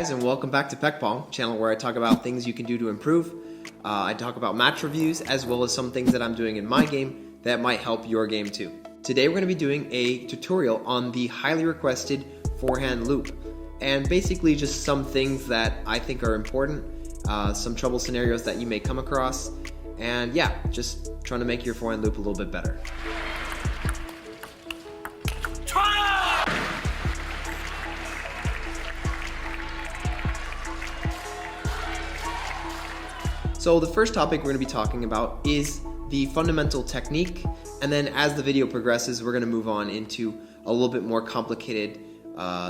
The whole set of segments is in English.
guys, and welcome back to PechPong, channel where I talk about things you can do to improve. I talk about match reviews as well as some things that I'm doing in my game that might help your game too. Today we're going to be doing a tutorial on the highly requested forehand loop, and basically just some things that I think are important, some trouble scenarios that you may come across, and yeah, just trying to make your forehand loop a little bit better. So the first topic we're going to be talking about is the fundamental technique, and then as the video progresses we're going to move on into a little bit more complicated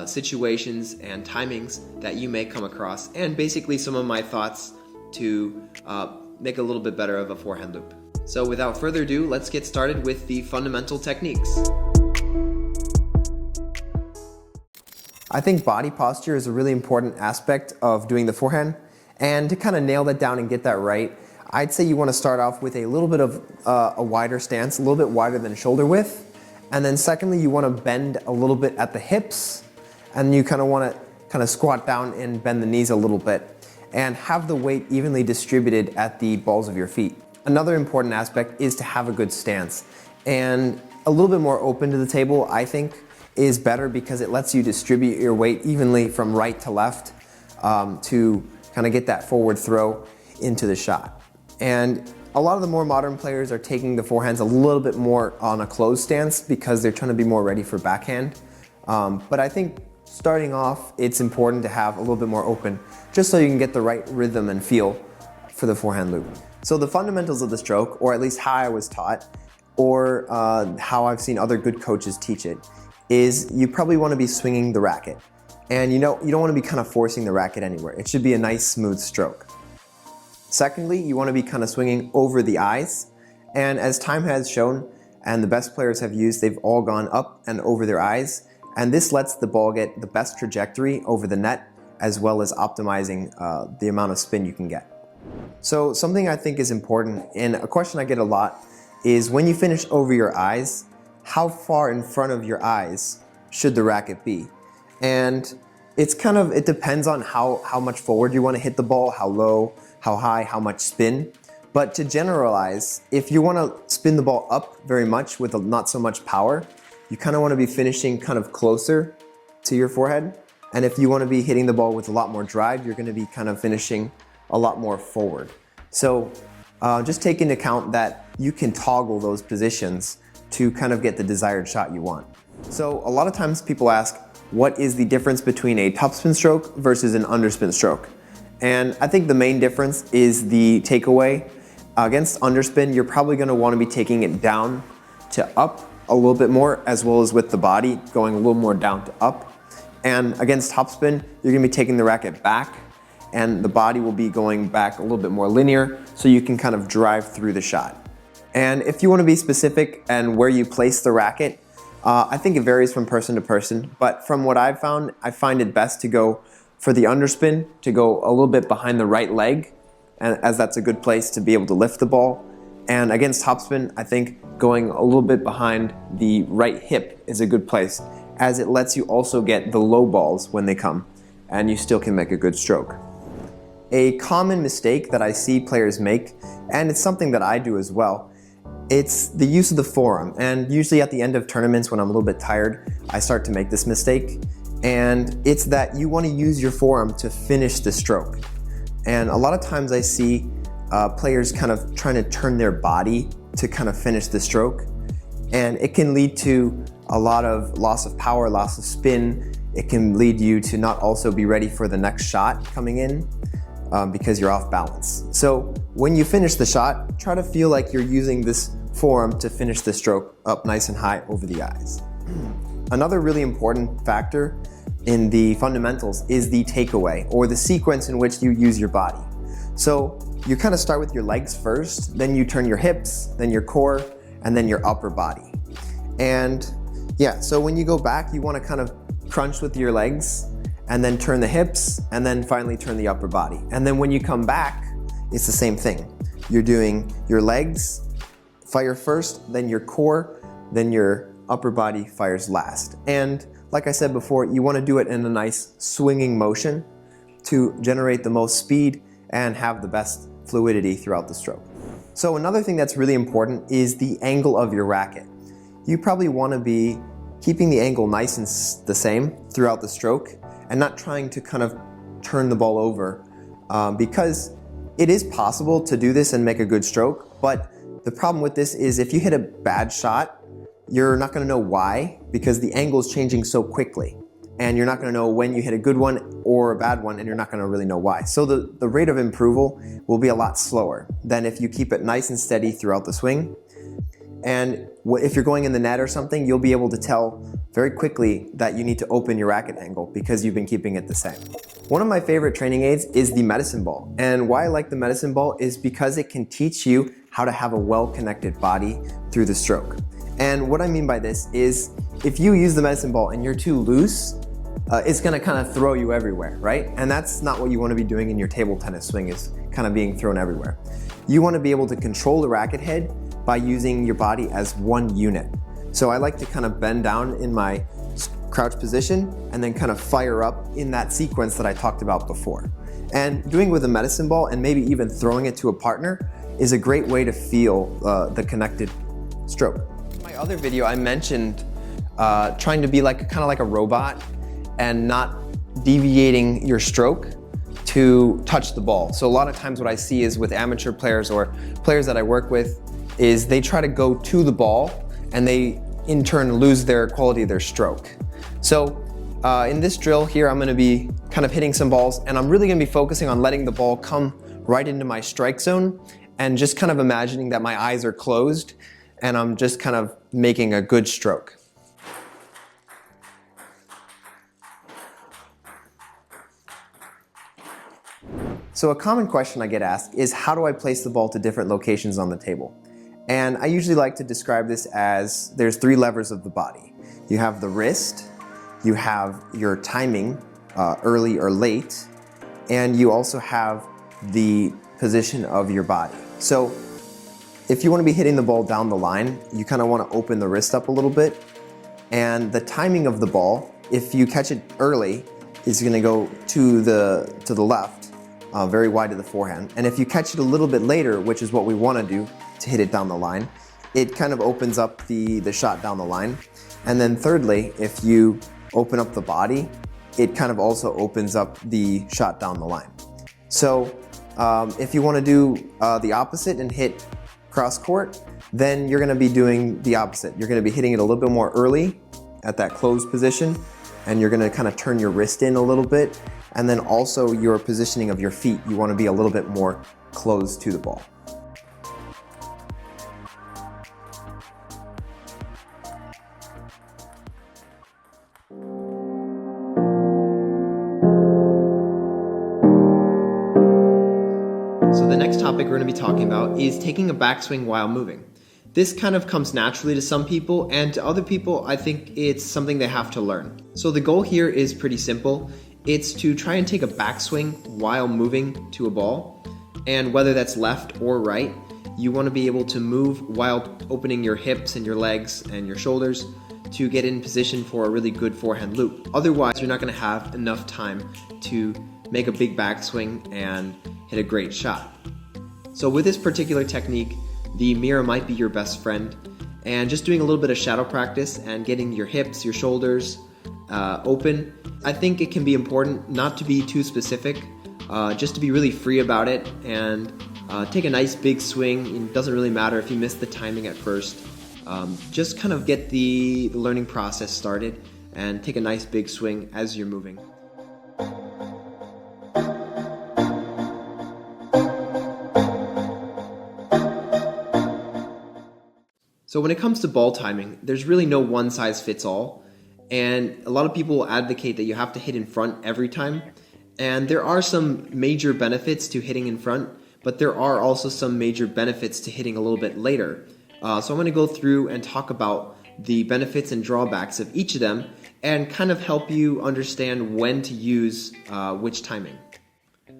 situations and timings that you may come across, and basically some of my thoughts to make a little bit better of a forehand loop. So without further ado, let's get started with the fundamental techniques. I think body posture is a really important aspect of doing the forehand. And to kind of nail that down and get that right, I'd say you want to start off with a little bit of a wider stance, a little bit wider than shoulder width. And then secondly, you want to bend a little bit at the hips. And you kind of want to squat down and bend the knees a little bit. And have the weight evenly distributed at the balls of your feet. Another important aspect is to have a good stance. And a little bit more open to the table, I think, is better because it lets you distribute your weight evenly from right to left to kind of get that forward throw into the shot. And a lot of the more modern players are taking the forehands a little bit more on a closed stance because they're trying to be more ready for backhand. But I think starting off, it's important to have a little bit more open, just so you can get the right rhythm and feel for the forehand loop. So the fundamentals of the stroke, or at least how I was taught, or how I've seen other good coaches teach it, is you probably want to be swinging the racket. And you don't want to be kind of forcing the racket anywhere. It should be a nice smooth stroke. Secondly, you want to be kind of swinging over the eyes. And as time has shown, and the best players have used, they've all gone up and over their eyes. And this lets the ball get the best trajectory over the net, as well as optimizing the amount of spin you can get. So something I think is important, and a question I get a lot, is when you finish over your eyes, how far in front of your eyes should the racket be? And it depends on how much forward you want to hit the ball, how low, how high, how much spin. But to generalize, if you want to spin the ball up very much with not so much power, you kind of want to be finishing kind of closer to your forehead. And if you want to be hitting the ball with a lot more drive, you're going to be kind of finishing a lot more forward. So just take into account that you can toggle those positions to kind of get the desired shot you want. So a lot of times people ask, what is the difference between a topspin stroke versus an underspin stroke? And I think the main difference is the takeaway. Against underspin, you're probably going to want to be taking it down to up a little bit more, as well as with the body going a little more down to up. And against topspin, you're going to be taking the racket back, and the body will be going back a little bit more linear, so you can kind of drive through the shot. And if you want to be specific and where you place the racket, I think it varies from person to person, but from what I've found, I find it best to go for the underspin, to go a little bit behind the right leg, and as that's a good place to be able to lift the ball. And against topspin, I think going a little bit behind the right hip is a good place, as it lets you also get the low balls when they come, and you still can make a good stroke. A common mistake that I see players make, and it's something that I do as well, it's the use of the forearm. And usually at the end of tournaments when I'm a little bit tired, I start to make this mistake. And it's that you want to use your forearm to finish the stroke. And a lot of times I see players kind of trying to turn their body to kind of finish the stroke. And it can lead to a lot of loss of power, loss of spin. It can lead you to not also be ready for the next shot coming in because you're off balance. So when you finish the shot, try to feel like you're using this forearm to finish the stroke up nice and high over the eyes. Another really important factor in the fundamentals is the takeaway, or the sequence in which you use your body. So you kind of start with your legs first, then you turn your hips, then your core, and then your upper body. And yeah, so when you go back, you want to kind of crunch with your legs, and then turn the hips, and then finally turn the upper body. And then when you come back, it's the same thing. You're doing your legs, fire first, then your core, then your upper body fires last. And like I said before, you want to do it in a nice swinging motion to generate the most speed and have the best fluidity throughout the stroke. So another thing that's really important is the angle of your racket. You probably want to be keeping the angle nice and the same throughout the stroke and not trying to kind of turn the ball over because it is possible to do this and make a good stroke, but the problem with this is if you hit a bad shot, you're not going to know why because the angle is changing so quickly. And you're not going to know when you hit a good one or a bad one, and you're not going to really know why. So the rate of improval will be a lot slower than if you keep it nice and steady throughout the swing. And if you're going in the net or something, you'll be able to tell very quickly that you need to open your racket angle because you've been keeping it the same. One of my favorite training aids is the medicine ball. And why I like the medicine ball is because it can teach you how to have a well-connected body through the stroke. And what I mean by this is if you use the medicine ball and you're too loose, it's going to kind of throw you everywhere, right? And that's not what you want to be doing in your table tennis swing, is kind of being thrown everywhere. You want to be able to control the racket head by using your body as one unit. So I like to kind of bend down in my crouch position and then kind of fire up in that sequence that I talked about before. And doing it with a medicine ball and maybe even throwing it to a partner is a great way to feel the connected stroke. In my other video, I mentioned trying to be kind of like a robot and not deviating your stroke to touch the ball. So a lot of times what I see is with amateur players or players that I work with is they try to go to the ball and they in turn lose their quality of their stroke. So in this drill here, I'm gonna be kind of hitting some balls and I'm really gonna be focusing on letting the ball come right into my strike zone and just kind of imagining that my eyes are closed and I'm just kind of making a good stroke. So a common question I get asked is how do I place the ball to different locations on the table? And I usually like to describe this as there's three levers of the body. You have the wrist, you have your timing, early or late, and you also have the position of your body. So if you want to be hitting the ball down the line, you kind of want to open the wrist up a little bit. And the timing of the ball, if you catch it early, is going to go to the left. Very wide to the forehand. And if you catch it a little bit later, which is what we want to do to hit it down the line, it kind of opens up the shot down the line. And then thirdly, if you open up the body, it kind of also opens up the shot down the line. So if you want to do the opposite and hit cross court, then you're going to be doing the opposite. You're going to be hitting it a little bit more early at that closed position, and you're going to kind of turn your wrist in a little bit. And then also your positioning of your feet, you want to be a little bit more closed to the ball. So the next topic we're going to be talking about is taking a backswing while moving. This kind of comes naturally to some people, and to other people, I think it's something they have to learn. So the goal here is pretty simple. It's to try and take a backswing while moving to a ball, and whether that's left or right, you want to be able to move while opening your hips and your legs and your shoulders to get in position for a really good forehand loop. Otherwise, you're not going to have enough time to make a big backswing and hit a great shot. So with this particular technique, the mirror might be your best friend, and just doing a little bit of shadow practice and getting your hips, your shoulders open, I think it can be important not to be too specific, just to be really free about it and take a nice big swing. It doesn't really matter if you miss the timing at first. Just kind of get the learning process started and take a nice big swing as you're moving. So when it comes to ball timing, there's really no one size fits all. And a lot of people advocate that you have to hit in front every time. And there are some major benefits to hitting in front, but there are also some major benefits to hitting a little bit later. So I'm going to go through and talk about the benefits and drawbacks of each of them and kind of help you understand when to use which timing.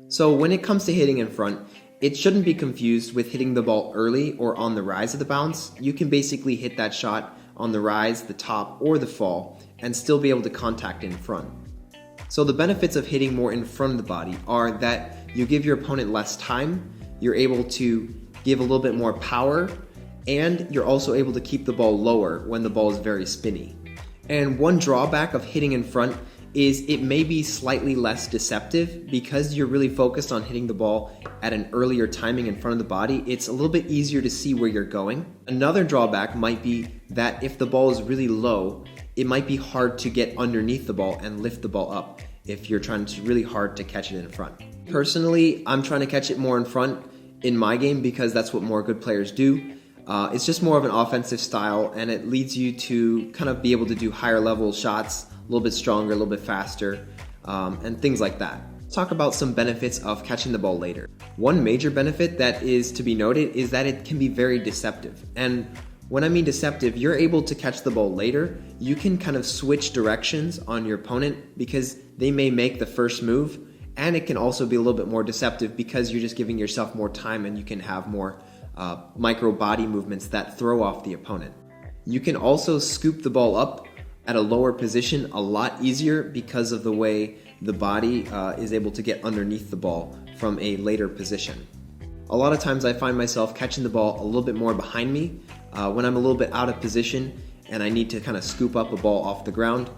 So when it comes to hitting in front, it shouldn't be confused with hitting the ball early or on the rise of the bounce. You can basically hit that shot on the rise, the top, or the fall and still be able to contact in front. So the benefits of hitting more in front of the body are that you give your opponent less time, you're able to give a little bit more power, and you're also able to keep the ball lower when the ball is very spinny. And one drawback of hitting in front is it may be slightly less deceptive because you're really focused on hitting the ball at an earlier timing in front of the body. It's a little bit easier to see where you're going. Another drawback might be that if the ball is really low, it might be hard to get underneath the ball and lift the ball up if you're trying to really hard to catch it in front. Personally, I'm trying to catch it more in front in my game because that's what more good players do. It's just more of an offensive style, and it leads you to kind of be able to do higher level shots, a little bit stronger, a little bit faster, and things like that. Let's talk about some benefits of catching the ball later. One major benefit that is to be noted is that it can be very deceptive. And when I mean deceptive, you're able to catch the ball later. You can kind of switch directions on your opponent because they may make the first move, and it can also be a little bit more deceptive because you're just giving yourself more time and you can have more micro body movements that throw off the opponent. You can also scoop the ball up at a lower position a lot easier because of the way the body is able to get underneath the ball from a later position. A lot of times I find myself catching the ball a little bit more behind me when I'm a little bit out of position and I need to kind of scoop up a ball off the ground.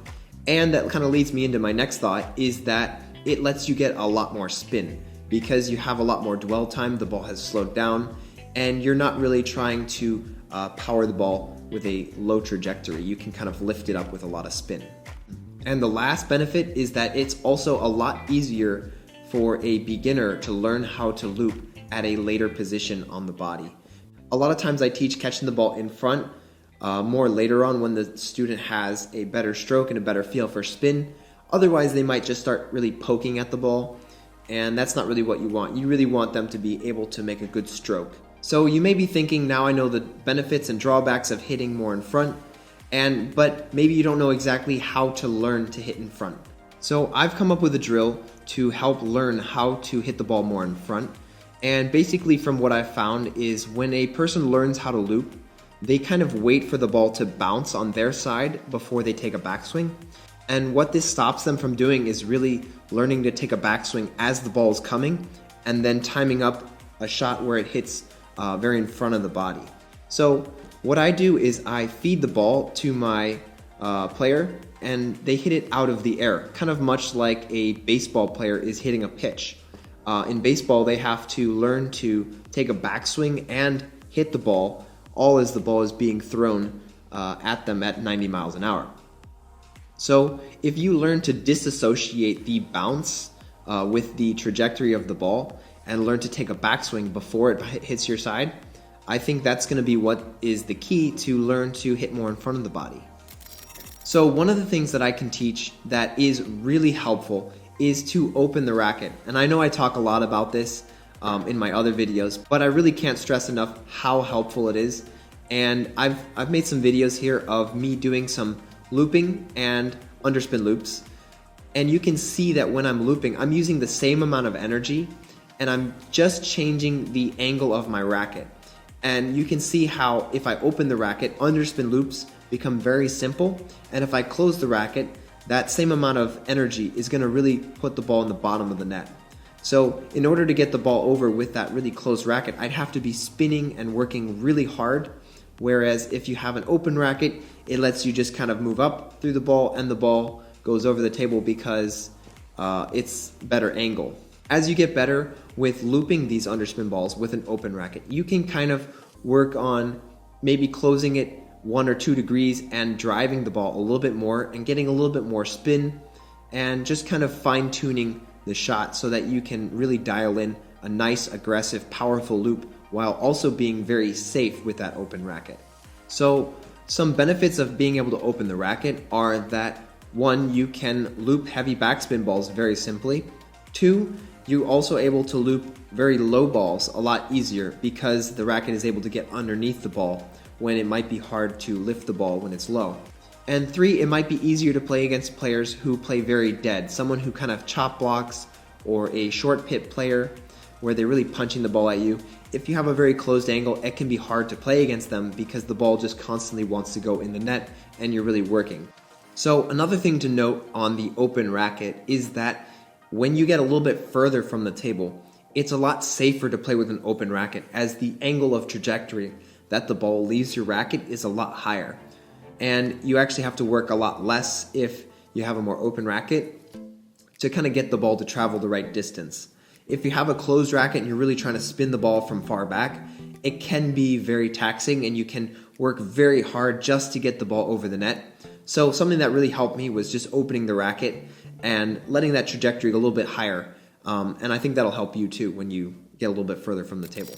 And that kind of leads me into my next thought, is that it lets you get a lot more spin because you have a lot more dwell time, the ball has slowed down, and you're not really trying to power the ball with a low trajectory. You can kind of lift it up with a lot of spin. And the last benefit is that it's also a lot easier for a beginner to learn how to loop at a later position on the body. A lot of times I teach catching the ball in front more later on when the student has a better stroke and a better feel for spin. Otherwise, they might just start really poking at the ball, and that's not really what you want. You really want them to be able to make a good stroke. So you may be thinking, now I know the benefits and drawbacks of hitting more in front, but maybe you don't know exactly how to learn to hit in front. So I've come up with a drill to help learn how to hit the ball more in front. And basically from what I've found is when a person learns how to loop, they kind of wait for the ball to bounce on their side before they take a backswing. And what this stops them from doing is really learning to take a backswing as the ball is coming and then timing up a shot where it hits very in front of the body. So what I do is I feed the ball to my player and they hit it out of the air, kind of much like a baseball player is hitting a pitch. In baseball, they have to learn to take a backswing and hit the ball, all as the ball is being thrown at them at 90 miles an hour. So if you learn to disassociate the bounce with the trajectory of the ball and learn to take a backswing before it hits your side, I think that's going to be what is the key to learn to hit more in front of the body. So one of the things that I can teach that is really helpful is to open the racket. And I know I talk a lot about this in my other videos, but I really can't stress enough how helpful it is. And I've made some videos here of me doing some looping and underspin loops. And you can see that when I'm looping, I'm using the same amount of energy and I'm just changing the angle of my racket. And you can see how if I open the racket, underspin loops become very simple. And if I close the racket, that same amount of energy is going to really put the ball in the bottom of the net. So in order to get the ball over with that really closed racket, I'd have to be spinning and working really hard. Whereas if you have an open racket, it lets you just kind of move up through the ball and the ball goes over the table because it's better angle. As you get better with looping these underspin balls with an open racket, you can kind of work on maybe closing it 1 or 2 degrees and driving the ball a little bit more and getting a little bit more spin and just kind of fine-tuning the shot so that you can really dial in a nice, aggressive, powerful loop while also being very safe with that open racket. So some benefits of being able to open the racket are that 1, you can loop heavy backspin balls very simply. 2, you're also able to loop very low balls a lot easier because the racket is able to get underneath the ball when it might be hard to lift the ball when it's low. And 3, it might be easier to play against players who play very dead, someone who kind of chop blocks or a short pit player where they're really punching the ball at you. If you have a very closed angle, it can be hard to play against them because the ball just constantly wants to go in the net and you're really working. So another thing to note on the open racket is that when you get a little bit further from the table, it's a lot safer to play with an open racket, as the angle of trajectory that the ball leaves your racket is a lot higher. And you actually have to work a lot less if you have a more open racket to kind of get the ball to travel the right distance. If you have a closed racket and you're really trying to spin the ball from far back, it can be very taxing and you can work very hard just to get the ball over the net. So something that really helped me was just opening the racket and letting that trajectory go a little bit higher. And I think that'll help you too when you get a little bit further from the table.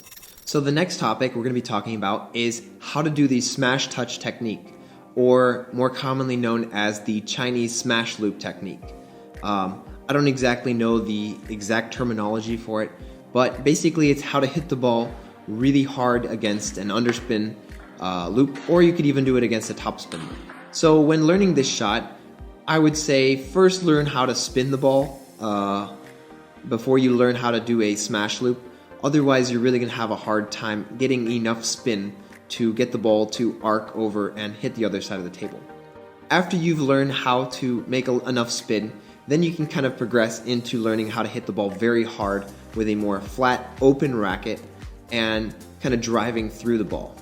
So the next topic we're going to be talking about is how to do the smash touch technique, or more commonly known as the Chinese smash loop technique. I don't exactly know the exact terminology for it, but basically it's how to hit the ball really hard against an underspin loop, or you could even do it against a topspin loop. So when learning this shot, I would say first learn how to spin the ball before you learn how to do a smash loop. Otherwise, you're really going to have a hard time getting enough spin to get the ball to arc over and hit the other side of the table. After you've learned how to make enough spin, then you can kind of progress into learning how to hit the ball very hard with a more flat, open racket and kind of driving through the ball.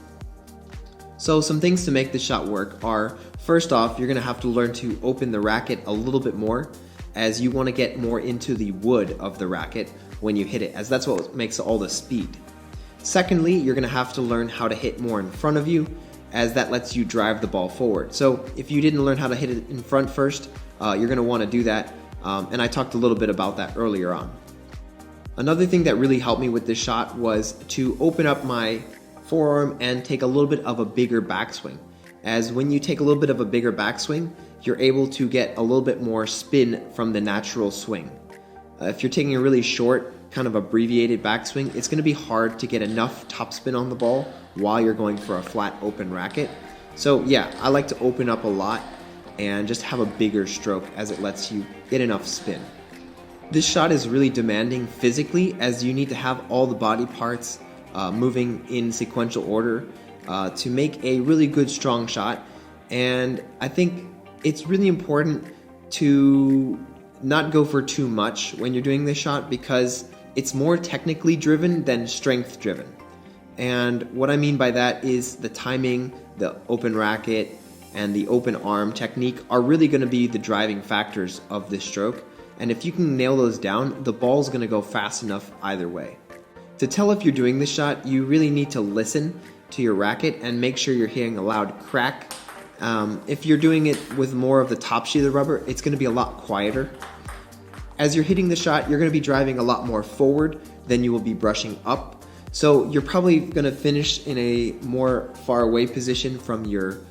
So some things to make this shot work are, first off, you're going to have to learn to open the racket a little bit more, as you want to get more into the wood of the racket when you hit it, as that's what makes all the speed. Secondly, you're going to have to learn how to hit more in front of you, as that lets you drive the ball forward. So if you didn't learn how to hit it in front first, you're going to want to do that, and I talked a little bit about that earlier on. Another thing that really helped me with this shot was to open up my forearm and take a little bit of a bigger backswing, as when you take a little bit of a bigger backswing, you're able to get a little bit more spin from the natural swing. If you're taking a really short, kind of abbreviated backswing, it's going to be hard to get enough topspin on the ball while you're going for a flat open racket. So yeah, I like to open up a lot and just have a bigger stroke, as it lets you get enough spin. This shot is really demanding physically, as you need to have all the body parts moving in sequential order to make a really good strong shot. And I think it's really important to not go for too much when you're doing this shot, because it's more technically driven than strength driven. And what I mean by that is the timing, the open racket, and the open arm technique are really going to be the driving factors of this stroke. And if you can nail those down, the ball's going to go fast enough either way. To tell if you're doing this shot, you really need to listen to your racket and make sure you're hearing a loud crack. If you're doing it with more of the top sheet of the rubber, it's going to be a lot quieter. As you're hitting the shot, you're going to be driving a lot more forward than you will be brushing up. So you're probably going to finish in a more far away position from your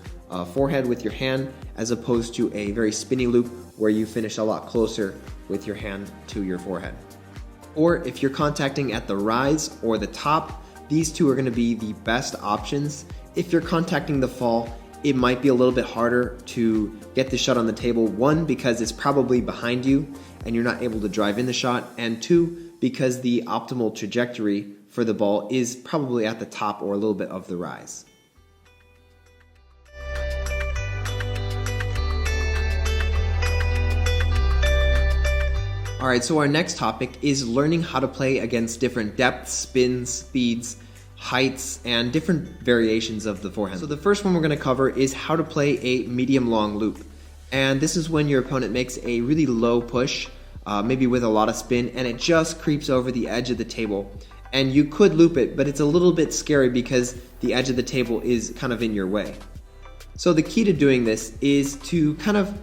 forehead with your hand, as opposed to a very spinny loop where you finish a lot closer with your hand to your forehead. Or if you're contacting at the rise or the top, these two are going to be the best options. If you're contacting the fall, it might be a little bit harder to get the shot on the table. One, because it's probably behind you and you're not able to drive in the shot, and two, because the optimal trajectory for the ball is probably at the top or a little bit of the rise. Alright, so our next topic is learning how to play against different depths, spins, speeds, heights, and different variations of the forehand. So the first one we're going to cover is how to play a medium-long loop. And this is when your opponent makes a really low push, maybe with a lot of spin, and it just creeps over the edge of the table. And you could loop it, but it's a little bit scary because the edge of the table is kind of in your way. So the key to doing this is to kind of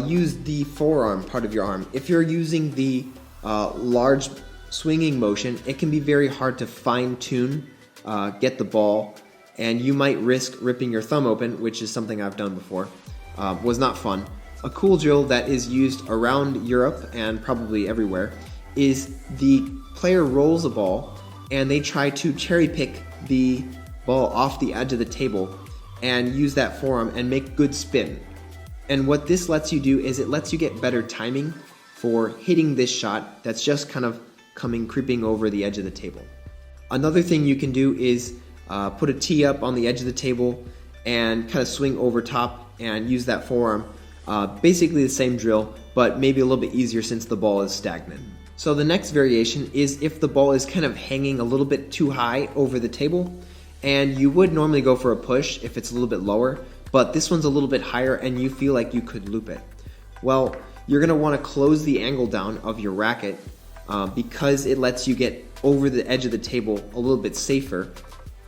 use the forearm part of your arm. If you're using the large swinging motion, it can be very hard to fine-tune, get the ball, and you might risk ripping your thumb open, which is something I've done before. Was not fun. A cool drill that is used around Europe and probably everywhere is the player rolls a ball and they try to cherry pick the ball off the edge of the table and use that forearm and make good spin. And what this lets you do is it lets you get better timing for hitting this shot that's just kind of creeping over the edge of the table. Another thing you can do is put a tee up on the edge of the table and kind of swing over top and use that forearm. Basically the same drill, but maybe a little bit easier since the ball is stagnant. So the next variation is if the ball is kind of hanging a little bit too high over the table, and you would normally go for a push if it's a little bit lower, but this one's a little bit higher and you feel like you could loop it. Well, you're going to want to close the angle down of your racket because it lets you get over the edge of the table a little bit safer,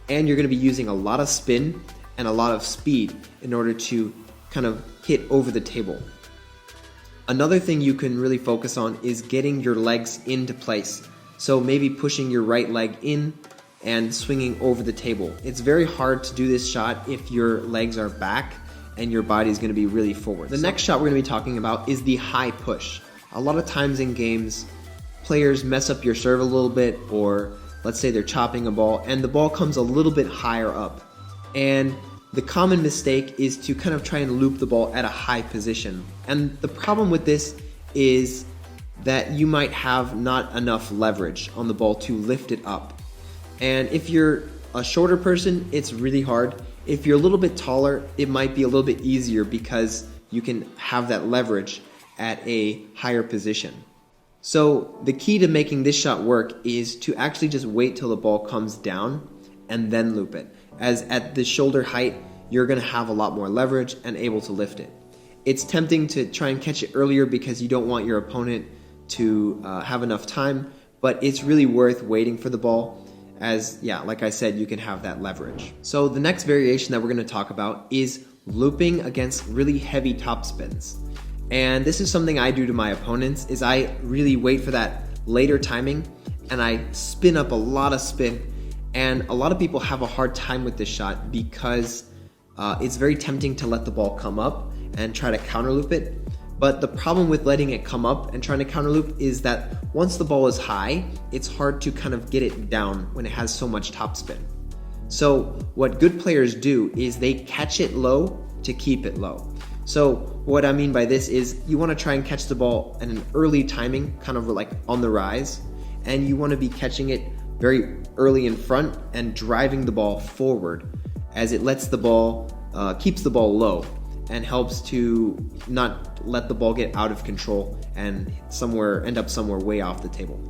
and you're going to be using a lot of spin and a lot of speed in order to kind of hit over the table. Another thing you can really focus on is getting your legs into place. So maybe pushing your right leg in and swinging over the table. It's very hard to do this shot if your legs are back and your body is going to be really forward. The next shot we're going to be talking about is the high push. A lot of times in games, players mess up your serve a little bit, or let's say they're chopping a ball and the ball comes a little bit higher up. And the common mistake is to kind of try and loop the ball at a high position. And the problem with this is that you might have not enough leverage on the ball to lift it up. And if you're a shorter person, it's really hard. If you're a little bit taller, it might be a little bit easier because you can have that leverage at a higher position. So the key to making this shot work is to actually just wait till the ball comes down and then loop it. As at the shoulder height, you're going to have a lot more leverage and able to lift it. It's tempting to try and catch it earlier because you don't want your opponent to have enough time, but it's really worth waiting for the ball. As, yeah, like I said, you can have that leverage. So the next variation that we're going to talk about is looping against really heavy topspins. And this is something I do to my opponents, is I really wait for that later timing and I spin up a lot of spin. And a lot of people have a hard time with this shot because it's very tempting to let the ball come up and try to counter loop it. But the problem with letting it come up and trying to counter loop is that once the ball is high, it's hard to kind of get it down when it has so much topspin. So what good players do is they catch it low to keep it low. So what I mean by this is you want to try and catch the ball at an early timing, kind of like on the rise, and you want to be catching it very early in front and driving the ball forward, as it lets the ball, keeps the ball low and helps to not let the ball get out of control and end up somewhere way off the table.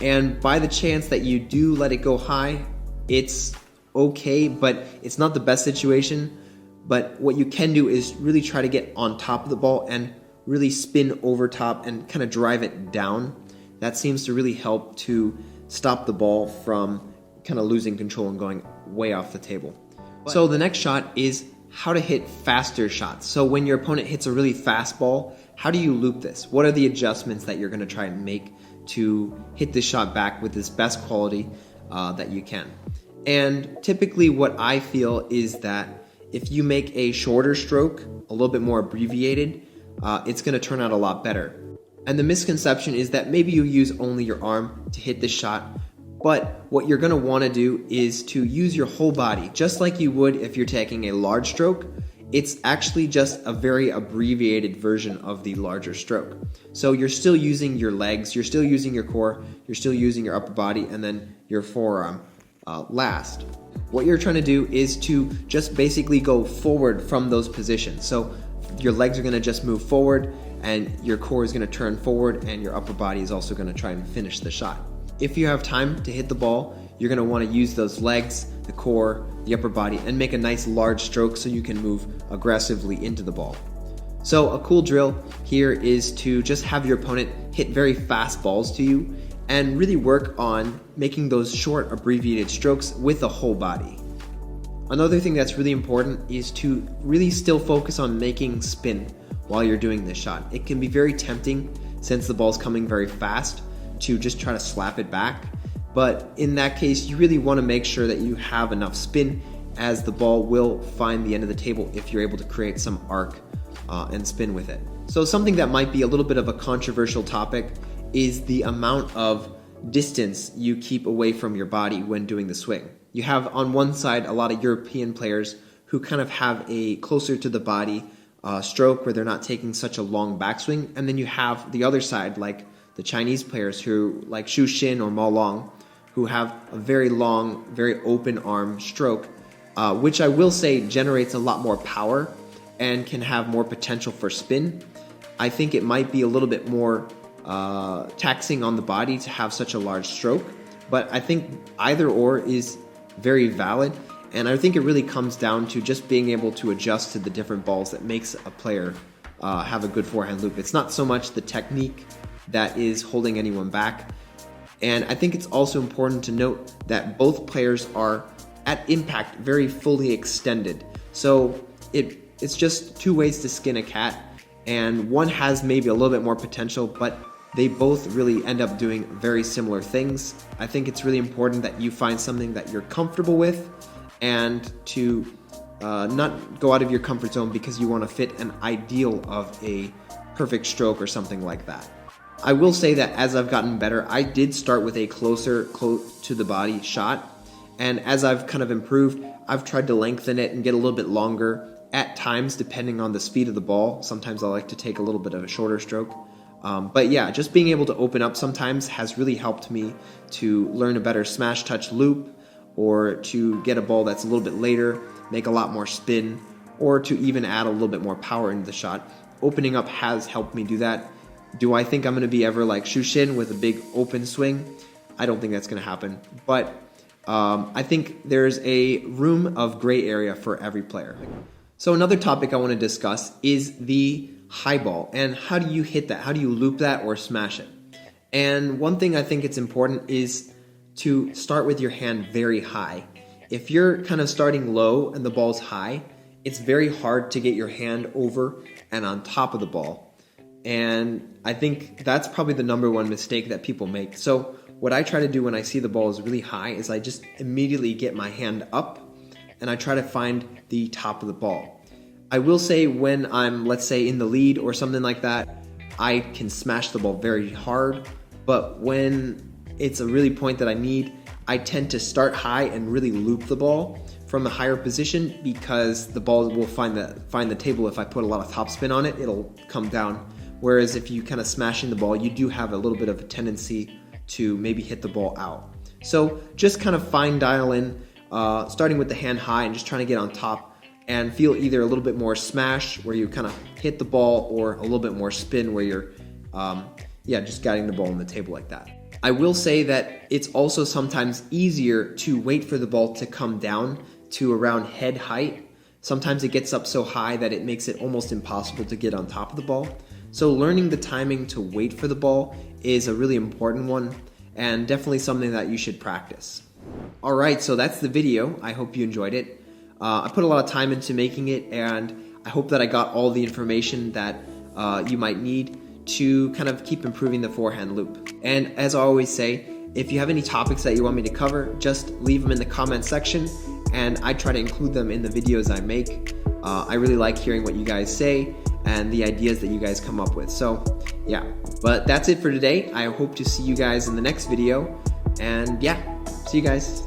And by the chance that you do let it go high, it's okay, but it's not the best situation. But what you can do is really try to get on top of the ball and really spin over top and kind of drive it down. That seems to really help to stop the ball from kind of losing control and going way off the table. So the next shot is how to hit faster shots. So when your opponent hits a really fast ball, how do you loop this? What are the adjustments that you're going to try and make to hit this shot back with this best quality that you can? And typically what I feel is that if you make a shorter stroke, a little bit more abbreviated, it's going to turn out a lot better. And the misconception is that maybe you use only your arm to hit this shot, but what you're going to want to do is to use your whole body, just like you would if you're taking a large stroke. It's actually just a very abbreviated version of the larger stroke. So you're still using your legs, you're still using your core, you're still using your upper body, and then your forearm last. What you're trying to do is to just basically go forward from those positions. So your legs are going to just move forward, and your core is going to turn forward, and your upper body is also going to try and finish the shot. If you have time to hit the ball, you're going to want to use those legs, the core, the upper body, and make a nice large stroke so you can move aggressively into the ball. So a cool drill here is to just have your opponent hit very fast balls to you and really work on making those short abbreviated strokes with the whole body. Another thing that's really important is to really still focus on making spin while you're doing this shot. It can be very tempting, since the ball's coming very fast, to just try to slap it back. But in that case, you really want to make sure that you have enough spin, as the ball will find the end of the table if you're able to create some arc and spin with it. So something that might be a little bit of a controversial topic is the amount of distance you keep away from your body when doing the swing. You have on one side a lot of European players who kind of have a closer to the body stroke where they're not taking such a long backswing, and then you have the other side like the Chinese players who, like Xu Xin or Mao Long, who have a very long, very open arm stroke, which I will say generates a lot more power and can have more potential for spin. I think it might be a little bit more taxing on the body to have such a large stroke, but I think either or is very valid, and I think it really comes down to just being able to adjust to the different balls that makes a player have a good forehand loop. It's not so much the technique that is holding anyone back, and I think it's also important to note that both players are at impact very fully extended, so it's just two ways to skin a cat, and one has maybe a little bit more potential, but they both really end up doing very similar things. I think it's really important that you find something that you're comfortable with, and to not go out of your comfort zone because you want to fit an ideal of a perfect stroke or something like that. I will say that as I've gotten better, I did start with a closer to the body shot, and as I've kind of improved, I've tried to lengthen it and get a little bit longer at times depending on the speed of the ball. Sometimes I like to take a little bit of a shorter stroke. But yeah, just being able to open up sometimes has really helped me to learn a better smash touch loop, or to get a ball that's a little bit later, make a lot more spin, or to even add a little bit more power into the shot. Opening up has helped me do that. Do I think I'm going to be ever like Xu Xin with a big open swing? I don't think that's going to happen, but I think there's a room of gray area for every player. So another topic I want to discuss is the high ball, and how do you hit that? How do you loop that or smash it? And one thing I think it's important is to start with your hand very high. If you're kind of starting low and the ball's high, it's very hard to get your hand over and on top of the ball. And I think that's probably the #1 mistake that people make. So what I try to do when I see the ball is really high is I just immediately get my hand up and I try to find the top of the ball. I will say when I'm, let's say, in the lead or something like that, I can smash the ball very hard, but when it's a really point that I need, I tend to start high and really loop the ball from a higher position, because the ball will find the table. If I put a lot of topspin on it, it'll come down. Whereas if you kind of smashing the ball, you do have a little bit of a tendency to maybe hit the ball out. So just kind of fine dial in, starting with the hand high and just trying to get on top, and feel either a little bit more smash where you kind of hit the ball, or a little bit more spin where you're just guiding the ball on the table like that. I will say that it's also sometimes easier to wait for the ball to come down to around head height. Sometimes it gets up so high that it makes it almost impossible to get on top of the ball. So learning the timing to wait for the ball is a really important one, and definitely something that you should practice. Alright, so that's the video. I hope you enjoyed it. I put a lot of time into making it, and I hope that I got all the information that you might need to kind of keep improving the forehand loop. And as I always say, if you have any topics that you want me to cover, just leave them in the comment section, and I try to include them in the videos I make. I really like hearing what you guys say and the ideas that you guys come up with. So yeah, but that's it for today. I hope to see you guys in the next video, and yeah, see you guys.